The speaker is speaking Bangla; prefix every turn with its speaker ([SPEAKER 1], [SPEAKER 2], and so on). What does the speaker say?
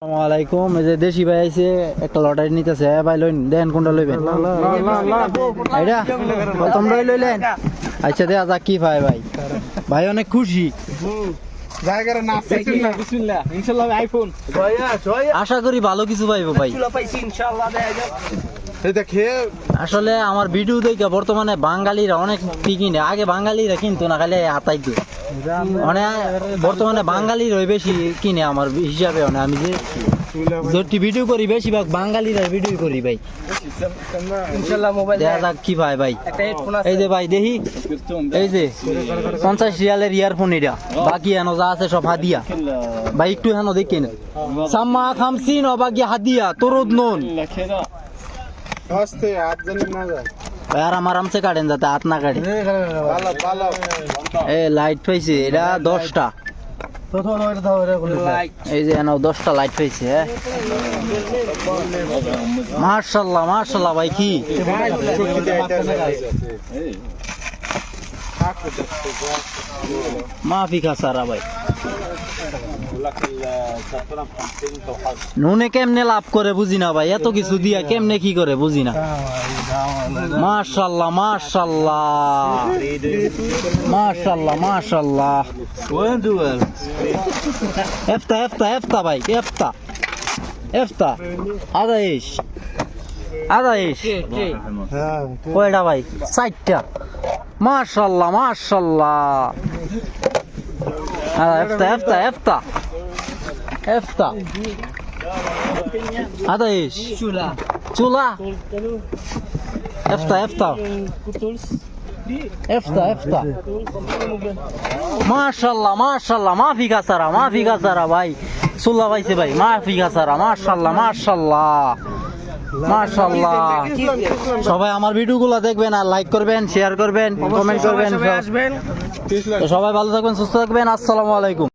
[SPEAKER 1] আসসালামু আলাইকুম। এই যে দেশি ভাই আইছে একটা লটারি নিতেছে। ভাই লইন দেন কোনটা লইবেন? এইটা প্রথম লইলেন। আচ্ছা দেখা যাক কি পায় ভাই। ভাই অনেক খুশি। আশা করি ভালো কিছু পাইবো ভাই। আসলে আমার ভিডিও দেখে বর্তমানে বাঙালিরা অনেক কিনে, আগে বাঙালিরা কিনতো না, খালি হাতাই দিত। মানে বর্তমানে বাঙালির বেশি কিনে আমার হিসাবে। আমি যে ভিডিও করি বেশিরভাগ বাঙালিরা ভিডিও করি ভাই। দেখা যাক কি ভাই ভাই। এই যে ভাই দেখি, এই যে 50 রিয়ালের ইয়ারফোন, এটা বাকি এনো যা আছে সব হাদিয়া ভাই। একটু হেন দেখি না সাম্মা খামসিন ও বাকি হাদিয়া তোরদ নন আর আমার আরামসে কাটেন যাতে হাত না কাটে। এ লাইট পাইছে এটা 10টা। এই যে এনাও 10টা লাইট পাইছে। মাশাআল্লাহ মাশাআল্লাহ ভাই কি মাফি খাসারা ভাই। নুনে কেমনে লাভ করে বুঝি না ভাই, এত কিছু দিয়া কেমনে কি করে বুঝি না। মাশাআল্লাহ মাশাআল্লাহ মাশাআল্লাহ মাশাআল্লাহ। এফতা এফতা এফতা ভাই, এফতা এফতা আদাইশ আদাইশ কয়টা ভাই? 4টা। মাশাআল্লাহ মাশাআল্লাহ। এফতা এফতা এফতা এফতা আদাইশ চুলা চুলা এফতা এফতা এফতা এফতা। মাশাআল্লাহ মাশাআল্লাহ মাফি গাছারা ভাই। চুলা পাইছে ভাই, মাফি গাছারা। মাশাআল্লাহ মাশাআল্লাহ মাশাআল্লাহ। সবাই আমার ভিডিওগুলো দেখবেন আর লাইক করবেন, শেয়ার করবেন, কমেন্ট করবেন। সবাই ভালো থাকবেন, সুস্থ থাকবেন। আসসালামু আলাইকুম।